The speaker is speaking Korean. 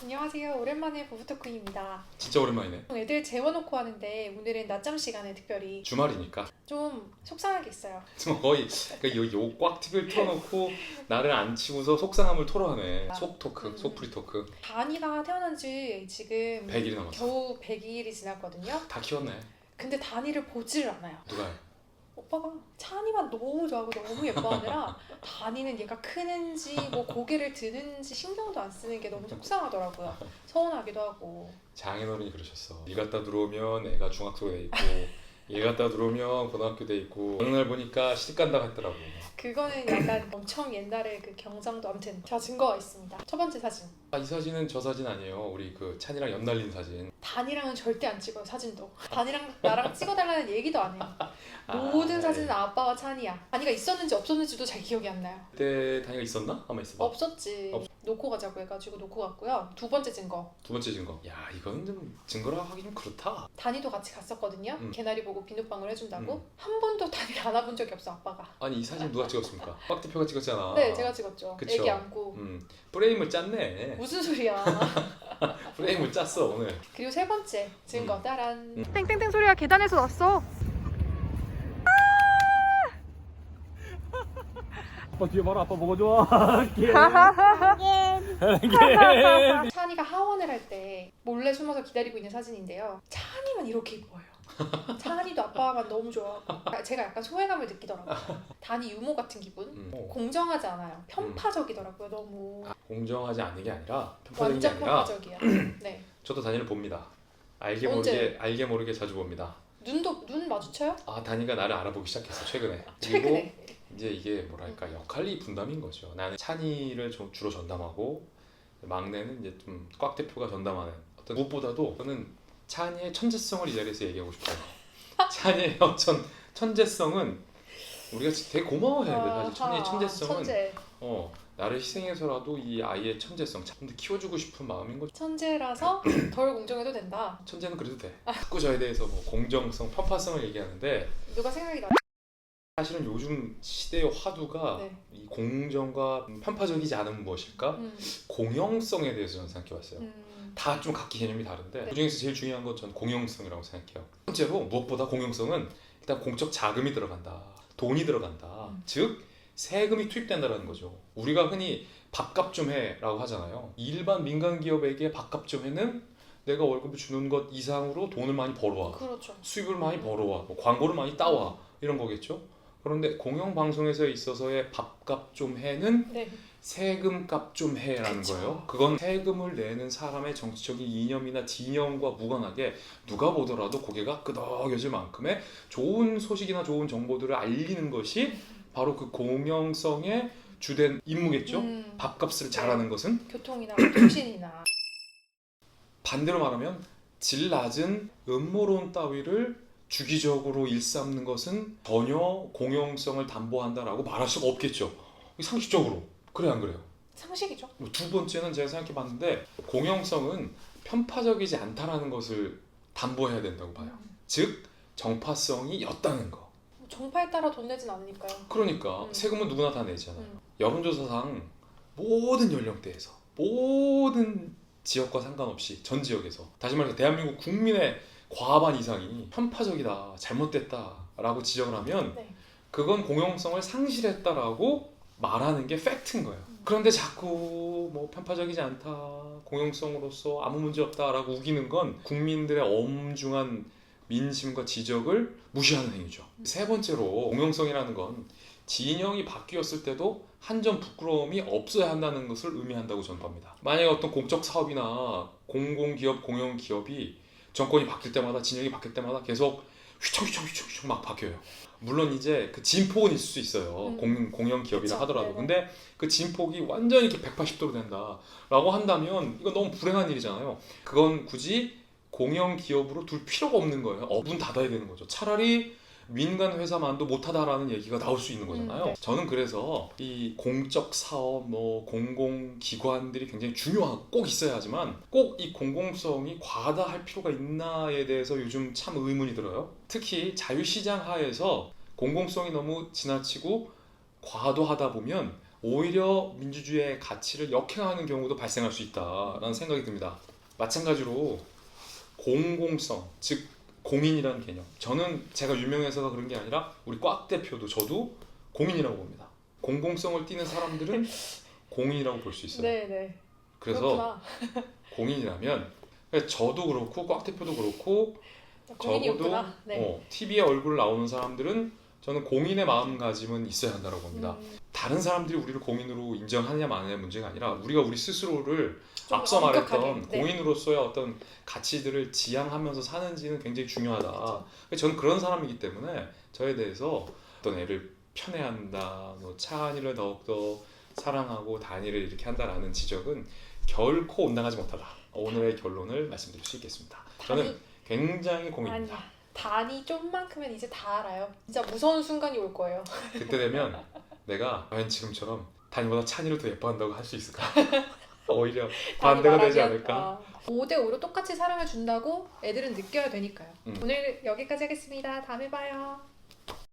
안녕하세요. 오랜만에 부부토크입니다. 진짜 오랜만이네. 애들 재워놓고 하는데 오늘은 낮잠 시간에 특별히 주말이니까. 좀 속상하게 있어요. 지금 거의 꽉 TV를 틀어놓고 나를 안 치고서 속상함을 토로하네. 속 토크, 속풀이 토크. 다니가 태어난 지 지금 100일이 넘었어. 겨우 100일이 지났거든요. 다 키웠네. 근데 다니를 보지를 않아요. 누가 해? 오빠가 찬이만 너무 좋아하고 너무 예뻐하느라 다니는 얘가 크는지 뭐 고개를 드는지 신경도 안 쓰는 게 너무 속상하더라고요. 서운하기도 하고. 장인어른이 그러셨어. 일 갔다 들어오면 애가 중학교에 돼 있고 일 갔다 들어오면 고등학교 돼 있고 어느 날 보니까 시집 간다고 했더라고. 그거는 약간 엄청 옛날에 그 경상도. 아무튼 자, 증거가 있습니다. 첫 번째 사진. 이 사진은 저 사진 아니에요. 우리 그 찬이랑 연날린 사진. 단이랑은 절대 안 찍어요. 사진도. 단이랑 나랑 찍어달라는 얘기도 안 해요. 모든 사진은 아빠와 찬이야. 단이가 있었는지 없었는지도 잘 기억이 안 나요. 그때 단이가 있었나? 한번 있어봐. 없었지. 놓고 가자고 해가지고 놓고 갔고요. 두 번째 증거. 두 번째 증거. 야, 이거는 좀 증거라 하기 좀 그렇다. 단이도 같이 갔었거든요. 개나리 보고 비눗방울 해준다고. 음. 한 번도 단이를 안아본 적이 없어, 아빠가. 아니, 이 사진 누가 찍었습니까? 박 대표가 찍었잖아. 네, 제가 찍었죠. 그쵸. 애기 안고. 프레임을 짰네. 무슨 소리야. 프레임을 짰어 오늘. 그리고 세 번째 증거. 따란. 땡땡땡 소리가 계단에서 났어. 아빠 뒤에 봐라. 아빠 뭐가 좋아? 찬이가 하원을 할 때 몰래 숨어서 기다리고 있는 사진인데요. 찬이만 이렇게 이뻐요. 찬이도 아빠만 너무 좋아하고 제가 약간 소외감을 느끼더라고요. 단이 유모 같은 기분? 공정하지 않아요. 편파적이더라고요. 너무. 공정하지 않는 게 아니라 편파적인 게 완전 아니라 편파적이야. 네. 저도 단이를 봅니다. 알게 언제? 모르게 자주 봅니다. 눈 마주쳐요? 아, 단이가 나를 알아보기 시작했어 최근에. 최근에. 그리고 이제 이게 뭐랄까 역할이 분담인 거죠. 나는 찬이를 주로 전담하고 막내는 이제 좀 꽉 대표가 전담하는 어떤 무엇보다도 저는 찬이의 천재성을 이 자리에서 얘기하고 싶어요. 찬이의 어떤 천재성은 우리가 되게 고마워해야 돼. 사실 찬이의 천재성은 천재. 나를 희생해서라도 이 아이의 천재성 좀 더 키워주고 싶은 마음인 거죠. 천재라서 덜 공정해도 된다. 천재는 그래도 돼. 자꾸 저에 대해서 뭐 공정성, 편파성을 얘기하는데 누가 생각이 나? 사실은 요즘 시대의 화두가 네. 이 공정과 편파적이지 않은 무엇일까? 공영성에 대해서 저는 생각해봤어요. 다 좀 각기 개념이 다른데 네. 그중에서 제일 중요한 건 전 공영성이라고 생각해요. 번째로 무엇보다 공영성은 일단 공적 자금이 들어간다. 돈이 들어간다. 즉 세금이 투입된다는 거죠. 우리가 흔히 밥값 좀 해라고 하잖아요. 일반 민간 기업에게 밥값 좀 해는 내가 월급을 주는 것 이상으로 돈을 많이 벌어와. 그렇죠. 수입을 많이 벌어와. 뭐 광고를 많이 따와. 이런 거겠죠. 그런데 공영방송에서 있어서의 밥값 좀 해는 네. 세금값 좀 해라는 그쵸. 거예요. 그건 세금을 내는 사람의 정치적인 이념이나 진영과 무관하게 누가 보더라도 고개가 끄덕여질 만큼의 좋은 소식이나 좋은 정보들을 알리는 것이 바로 그 공영성의 주된 임무겠죠. 밥값을 잘하는 것은. 교통이나 통신이나. 반대로 말하면 질 낮은 음모론 따위를 주기적으로 일삼는 것은 전혀 공영성을 담보한다라고 말할 수가 없겠죠. 상식적으로. 그래 안 그래요? 상식이죠. 두 번째는 제가 생각해봤는데 공영성은 편파적이지 않다라는 것을 담보해야 된다고 봐요. 즉 정파성이 였다는 거. 정파에 따라 돈 내진 않으니까요. 그러니까 세금은 누구나 다 내잖아요. 음. 여론조사상 모든 연령대에서 모든 지역과 상관없이 전 지역에서 다시 말해서 대한민국 국민의 과반 이상이 편파적이다, 잘못됐다라고 지적을 하면 네. 그건 공영성을 상실했다라고 말하는 게 팩트인 거예요. 그런데 자꾸 뭐 편파적이지 않다, 공영성으로서 아무 문제 없다라고 우기는 건 국민들의 엄중한 민심과 지적을 무시하는 행위죠. 세 번째로 공영성이라는 건 진영이 바뀌었을 때도 한 점 부끄러움이 없어야 한다는 것을 의미한다고 저는 봅니다. 만약에 어떤 공적 사업이나 공공기업, 공영기업이 정권이 바뀔 때마다 진영이 바뀔 때마다 계속 휘청휘청 막 바뀌어요. 물론 이제 그 진폭은 있을 수 있어요. 공영 기업이라 그쵸, 하더라도. 네네. 근데 그 진폭이 완전히 이렇게 180도로 된다라고 한다면 이건 너무 불행한 일이잖아요. 그건 굳이 공영 기업으로 둘 필요가 없는 거예요. 문 닫아야 되는 거죠. 차라리 민간 회사만도 못하다라는 얘기가 나올 수 있는 거잖아요. 네. 저는 그래서 이 공적 사업, 뭐 공공기관들이 굉장히 중요하고 꼭 있어야 하지만 꼭 이 공공성이 과다할 필요가 있나에 대해서 요즘 참 의문이 들어요. 특히 자유시장 하에서 공공성이 너무 지나치고 과도하다 보면 오히려 민주주의의 가치를 역행하는 경우도 발생할 수 있다라는 생각이 듭니다. 마찬가지로 공공성, 즉 공인이라는 개념. 저는 제가 유명해서가 그런 게 아니라 우리 꽉 대표도 저도 공인이라고 봅니다. 공공성을 띠는 사람들은 공인이라고 볼 수 있어요. 네네. 그래서 그렇구나. 공인이라면 저도 그렇고 꽉 대표도 그렇고 적어도 공인이었구나. 네. TV에 얼굴 나오는 사람들은 저는 공인의 마음가짐은 있어야 한다고 봅니다. 다른 사람들이 우리를 공인으로 인정하느냐 마느냐 문제가 아니라 우리가 우리 스스로를 좀 앞서 엄격하게, 말했던 네. 공인으로서의 어떤 가치들을 지향하면서 사는지는 굉장히 중요하다. 그렇죠. 저는 그런 사람이기 때문에 저에 대해서 어떤 애를 편애한다, 뭐 차한이를 더욱더 사랑하고 단일을 이렇게 한다라는 지적은 결코 온당하지 못하다. 오늘의 결론을 말씀드릴 수 있겠습니다. 저는 굉장히 공인입니다. 아니야. 단이 좀만 크면 이제 다 알아요. 진짜 무서운 순간이 올 거예요. 그때 되면 내가 과연 지금처럼 단이보다 찬이를 더 예뻐한다고 할 수 있을까? 오히려 반대가 되지 않을까? 5대5로 똑같이 사랑을 준다고 애들은 느껴야 되니까요. 음. 오늘 여기까지 하겠습니다. 다음에 봐요.